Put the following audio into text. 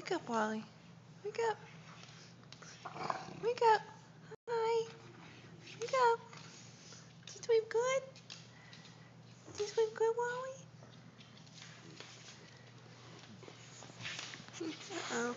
Wake up, Wally. Wake up. Wake up. Hi. Wake up. Did you sleep good? Did you sleep good, Wally? Uh-oh.